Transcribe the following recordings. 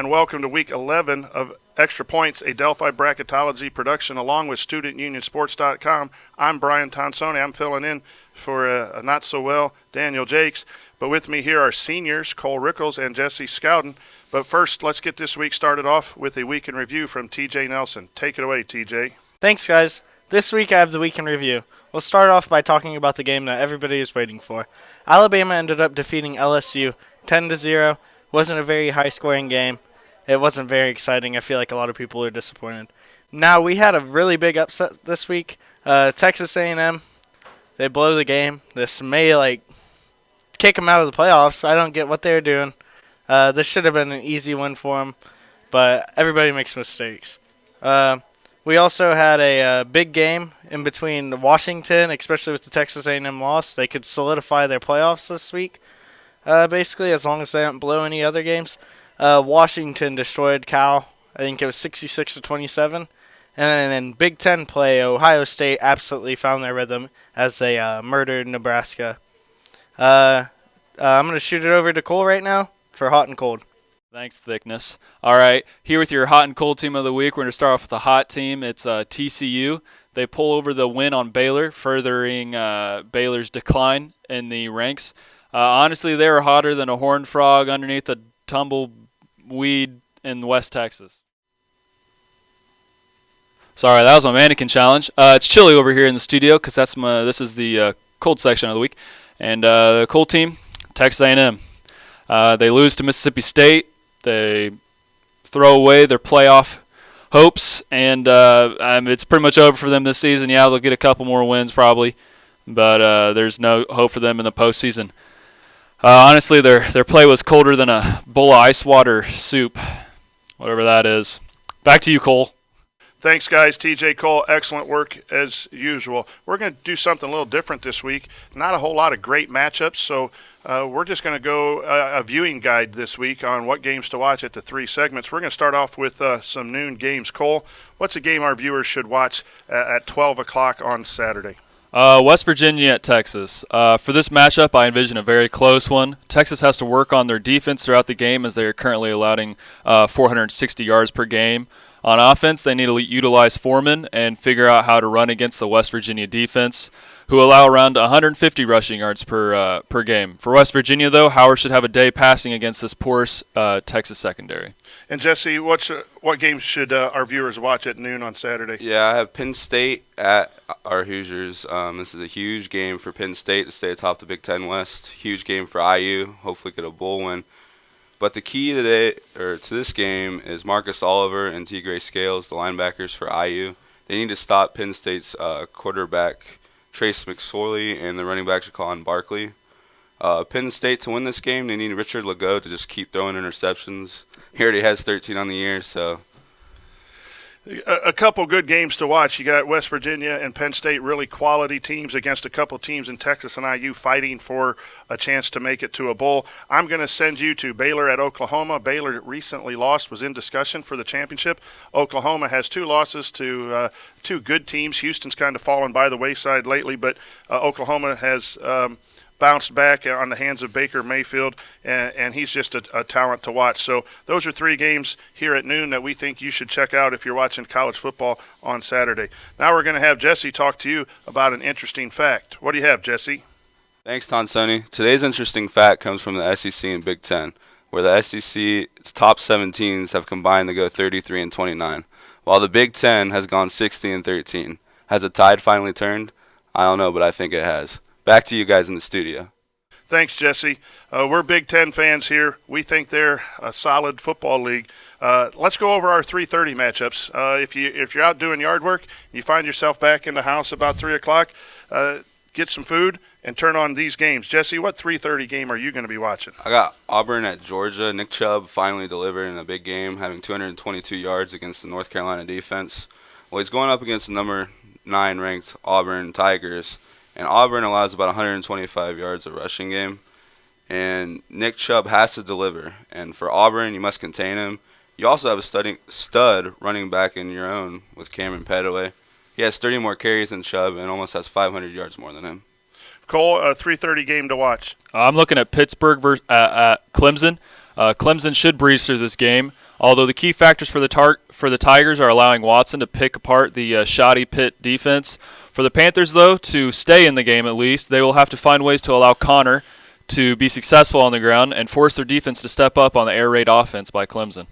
and welcome to Week 11 of Extra Points, a Delphi bracketology production along with StudentUnionSports.com. I'm Brian Tonsoni. I'm filling in for a not-so-well Daniel Jakes. But with me here are seniors Cole Rickles and Jesse Scowden. But first, let's get this week started off with a week in review from TJ Nelson. Take it away, TJ. Thanks, guys. This week I have the week in review. We'll start off by talking about the game that everybody is waiting for. Alabama ended up defeating LSU 10-0. Wasn't a very high-scoring game. It wasn't very exciting. I feel like a lot of people are disappointed. Now, we had a really big upset this week. Texas A&M, they blow the game. This may, kick them out of the playoffs. I don't get what they're doing. This should have been an easy win for them, but everybody makes mistakes. We also had a big game in between Washington, especially with the Texas A&M loss. They could solidify their playoffs this week, basically, as long as they don't blow any other games. Washington destroyed Cal. I think it was 66-27. And then in Big Ten play, Ohio State absolutely found their rhythm as they murdered Nebraska. I'm going to shoot it over to Cole right now for hot and cold. Thanks, Thickness. All right, here with your hot and cold team of the week. We're going to start off with the hot team. It's TCU. They pull over the win on Baylor, furthering Baylor's decline in the ranks. Honestly, they were hotter than a horned frog underneath a tumbleweed in West Texas. Sorry, that was my mannequin challenge. It's chilly over here in the studio because this is the cold section of the week. And the cold team, Texas A&M. They lose to Mississippi State. They throw away their playoff hopes, and it's pretty much over for them this season. Yeah, they'll get a couple more wins probably, but there's no hope for them in the postseason. Honestly, their play was colder than a bowl of ice water soup, whatever that is. Back to you, Cole. Thanks, guys. TJ, Cole, excellent work as usual. We're going to do something a little different this week. Not a whole lot of great matchups, so we're just going to go a viewing guide this week on what games to watch at the three segments. We're going to start off with some noon games. Cole, what's a game our viewers should watch at 12 o'clock on Saturday? West Virginia at Texas. For this matchup, I envision a very close one. Texas has to work on their defense throughout the game as they are currently allowing 460 yards per game. On offense, they need to utilize Foreman and figure out how to run against the West Virginia defense, who allow around 150 rushing yards per game. For West Virginia, though, Howard should have a day passing against this porous Texas secondary. And Jesse, what games should our viewers watch at noon on Saturday? Yeah, I have Penn State at our Hoosiers. This is a huge game for Penn State to stay atop the Big Ten West. Huge game for IU. Hopefully get a bowl win. But the key to this game is Marcus Oliver and T. Scales, the linebackers for IU. They need to stop Penn State's quarterback Trace McSorley and the running back Shaquan Barkley. Penn State, to win this game, they need Richard Legault to just keep throwing interceptions. He already has 13 on the year, so. A couple good games to watch. You got West Virginia and Penn State, really quality teams against a couple teams in Texas and IU fighting for a chance to make it to a bowl. I'm going to send you to Baylor at Oklahoma. Baylor recently lost, was in discussion for the championship. Oklahoma has two losses to two good teams. Houston's kind of fallen by the wayside lately, but Oklahoma has bounced back on the hands of Baker Mayfield, and he's just a talent to watch. So those are three games here at noon that we think you should check out if you're watching college football on Saturday. Now we're going to have Jesse talk to you about an interesting fact. What do you have, Jesse? Thanks, Tonsoni. Today's interesting fact comes from the SEC and Big Ten, where the SEC's top 7 teams have combined to go 33-29, while the Big Ten has gone 60-13. Has the tide finally turned? I don't know, but I think it has. Back to you guys in the studio. Thanks, Jesse. We're Big Ten fans here. We think they're a solid football league. Let's go over our 3:30 matchups. If you're out doing yard work, you find yourself back in the house about 3 o'clock, get some food and turn on these games. Jesse, what 3:30 game are you going to be watching? I got Auburn at Georgia. Nick Chubb finally delivered in a big game, having 222 yards against the North Carolina defense. Well, he's going up against the number 9 ranked Auburn Tigers. And Auburn allows about 125 yards a rushing game. And Nick Chubb has to deliver. And for Auburn, you must contain him. You also have a stud running back in your own with Cameron Petaway. He has 30 more carries than Chubb and almost has 500 yards more than him. Cole, a 3:30 game to watch. I'm looking at Pittsburgh versus Clemson. Clemson should breeze through this game, although the key factors for the Tigers are allowing Watson to pick apart the shoddy Pitt defense. For the Panthers, though, to stay in the game at least, they will have to find ways to allow Connor to be successful on the ground and force their defense to step up on the air raid offense by Clemson.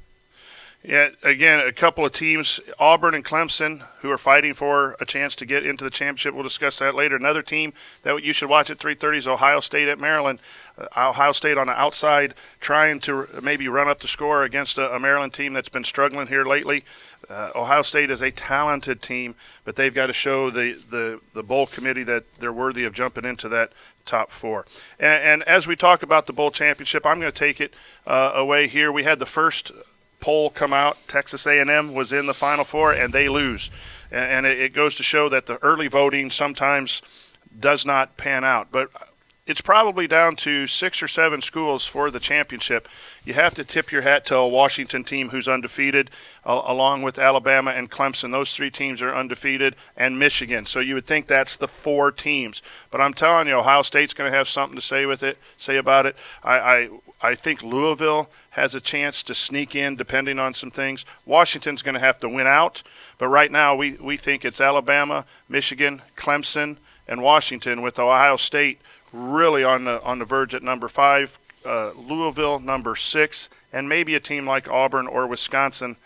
Yeah, again, a couple of teams, Auburn and Clemson, who are fighting for a chance to get into the championship. We'll discuss that later. Another team that you should watch at 3:30 is Ohio State at Maryland. Ohio State on the outside trying to maybe run up the score against a Maryland team that's been struggling here lately. Ohio State is a talented team, but they've got to show the bowl committee that they're worthy of jumping into that top four. And as we talk about the bowl championship, I'm going to take it away here. We had the first poll come out. Texas A&M was in the Final Four, and they lose. And it goes to show that the early voting sometimes does not pan out. But it's probably down to 6 or 7 schools for the championship. You have to tip your hat to a Washington team who's undefeated, along with Alabama and Clemson. Those 3 teams are undefeated, and Michigan. So you would think that's the 4 teams. But I'm telling you, Ohio State's going to have something to say about it. I think Louisville has a chance to sneak in depending on some things. Washington's going to have to win out. But right now we think it's Alabama, Michigan, Clemson, and Washington, with Ohio State really on the verge at number 5, Louisville number 6, and maybe a team like Auburn or Wisconsin.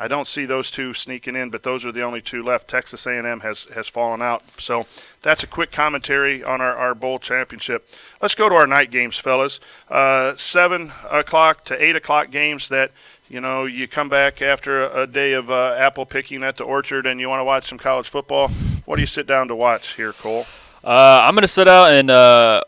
I don't see those 2 sneaking in, but those are the only 2 left. Texas A&M has fallen out. So that's a quick commentary on our bowl championship. Let's go to our night games, fellas. 7 o'clock to 8 o'clock games that, you come back after a day of apple picking at the orchard and you want to watch some college football. What do you sit down to watch here, Cole? I'm going to sit out and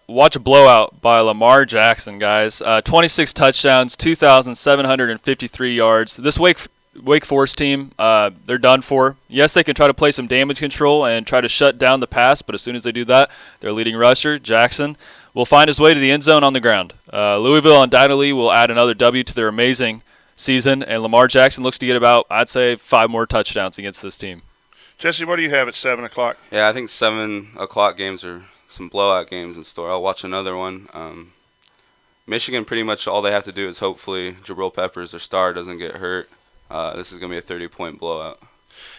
watch a blowout by Lamar Jackson, guys. 26 touchdowns, 2,753 yards. This Wake Forest team, they're done for. Yes, they can try to play some damage control and try to shut down the pass, but as soon as they do that, their leading rusher, Jackson, will find his way to the end zone on the ground. Louisville undoubtedly will add another W to their amazing season, and Lamar Jackson looks to get about, I'd say, 5 more touchdowns against this team. Jesse, what do you have at 7 o'clock? Yeah, I think 7 o'clock games are some blowout games in store. I'll watch another one. Michigan, pretty much all they have to do is hopefully Jabril Peppers, their star, doesn't get hurt. This is going to be a 30-point blowout.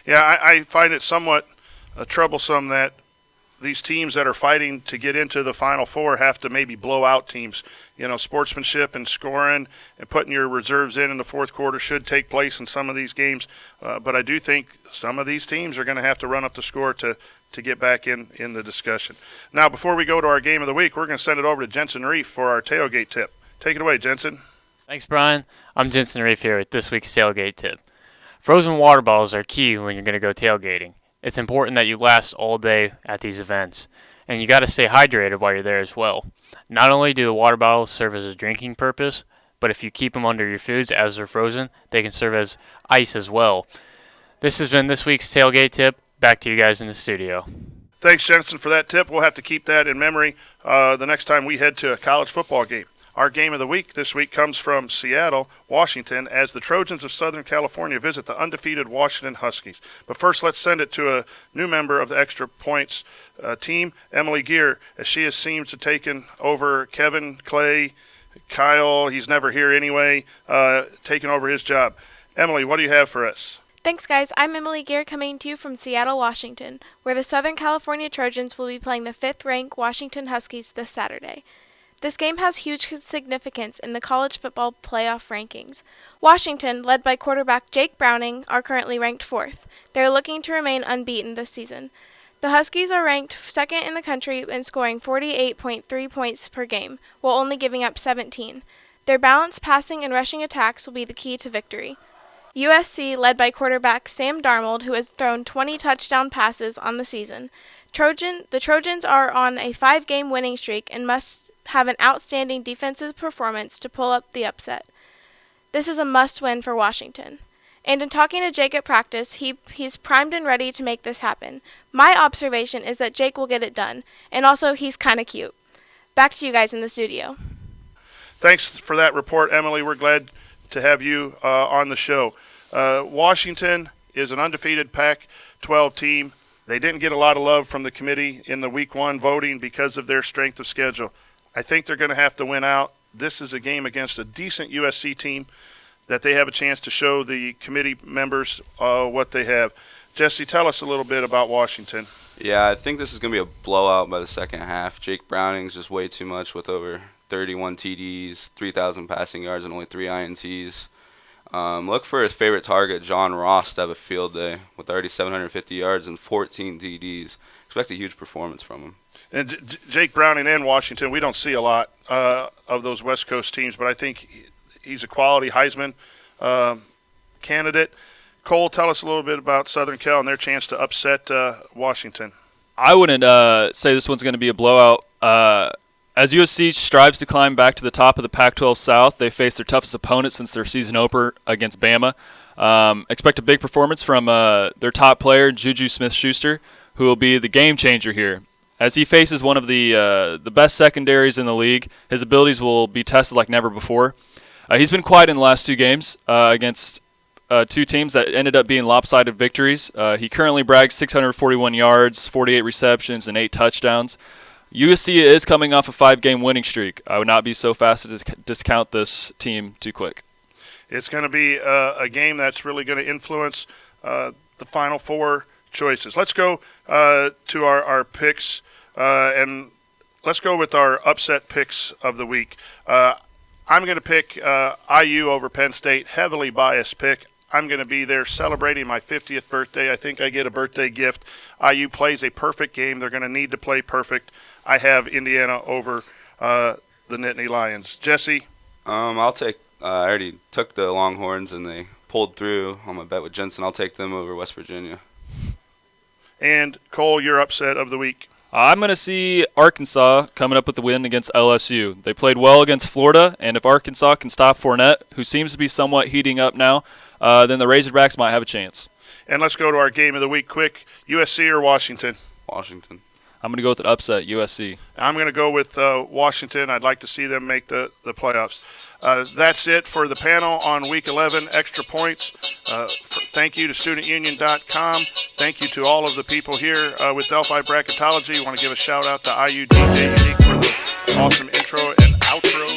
Yeah, I find it somewhat troublesome that these teams that are fighting to get into the Final Four have to maybe blow out teams. Sportsmanship and scoring and putting your reserves in the fourth quarter should take place in some of these games. But I do think some of these teams are going to have to run up the score to get back in the discussion. Now, before we go to our game of the week, we're going to send it over to Jensen Reef for our tailgate tip. Take it away, Jensen. Thanks, Brian. I'm Jensen Reef here with this week's tailgate tip. Frozen water bottles are key when you're going to go tailgating. It's important that you last all day at these events, and you got to stay hydrated while you're there as well. Not only do the water bottles serve as a drinking purpose, but if you keep them under your foods as they're frozen, they can serve as ice as well. This has been this week's tailgate tip. Back to you guys in the studio. Thanks, Jensen, for that tip. We'll have to keep that in memory the next time we head to a college football game. Our game of the week this week comes from Seattle, Washington, as the Trojans of Southern California visit the undefeated Washington Huskies. But first, let's send it to a new member of the Extra Points team, Emily Gear, as she has seemed to taken over Kevin, Clay, Kyle, he's never here anyway, taking over his job. Emily, what do you have for us? Thanks, guys. I'm Emily Gear coming to you from Seattle, Washington, where the Southern California Trojans will be playing the 5th-ranked Washington Huskies this Saturday. This game has huge significance in the college football playoff rankings. Washington, led by quarterback Jake Browning, are currently ranked 4th. They're looking to remain unbeaten this season. The Huskies are ranked 2nd in the country in scoring 48.3 points per game, while only giving up 17. Their balanced passing and rushing attacks will be the key to victory. USC, led by quarterback Sam Darnold, who has thrown 20 touchdown passes on the season. The Trojans are on a 5-game winning streak and must have an outstanding defensive performance to pull up the upset. This is a must-win for Washington. And in talking to Jake at practice, he's primed and ready to make this happen. My observation is that Jake will get it done, and also he's kind of cute. Back to you guys in the studio. Thanks for that report, Emily. We're glad to have you on the show. Washington is an undefeated Pac-12 team. They didn't get a lot of love from the committee in the Week 1 voting because of their strength of schedule. I think they're going to have to win out, this is a game against a decent USC team that they have a chance to show the committee members what they have. Jesse, tell us a little bit about Washington. Yeah, I think this is going to be a blowout by the second half. Jake Browning's just way too much with over 31 TDs, 3,000 passing yards, and only 3 INTs. Look for his favorite target, John Ross, to have a field day with already 750 yards and 14 TDs. Expect a huge performance from him. And Jake Browning and Washington, we don't see a lot of those West Coast teams, but I think he's a quality Heisman candidate. Cole, tell us a little bit about Southern Cal and their chance to upset Washington. I wouldn't say this one's going to be a blowout. As USC strives to climb back to the top of the Pac-12 South, they face their toughest opponent since their season opener against Bama. Expect a big performance from their top player, Juju Smith-Schuster, who will be the game changer here. As he faces one of the best secondaries in the league, his abilities will be tested like never before. He's been quiet in the last 2 games against two teams that ended up being lopsided victories. He currently brags 641 yards, 48 receptions, and 8 touchdowns. USC is coming off a 5-game winning streak. I would not be so fast to discount this team too quick. It's going to be a game that's really going to influence the Final Four choices. Let's go to our picks, and let's go with our upset picks of the week. I'm going to pick IU over Penn State, heavily biased pick. I'm going to be there celebrating my 50th birthday. I think I get a birthday gift. IU plays a perfect game. They're going to need to play perfect. I have Indiana over the Nittany Lions. Jesse? I'll take I already took the Longhorns, and they pulled through on my bet with Jensen. I'll take them over West Virginia. And Cole, your upset of the week. I'm going to see Arkansas coming up with the win against LSU. They played well against Florida, and if Arkansas can stop Fournette, who seems to be somewhat heating up now, then the Razorbacks might have a chance. And let's go to our game of the week quick. USC or Washington? Washington. I'm going to go with an upset, USC. I'm going to go with Washington. I'd like to see them make the playoffs. That's it for the panel on Week 11, Extra Points. Thank you to StudentUnion.com. Thank you to all of the people here with Delphi Bracketology. I want to give a shout-out to IU DJ Unique for the awesome intro and outro.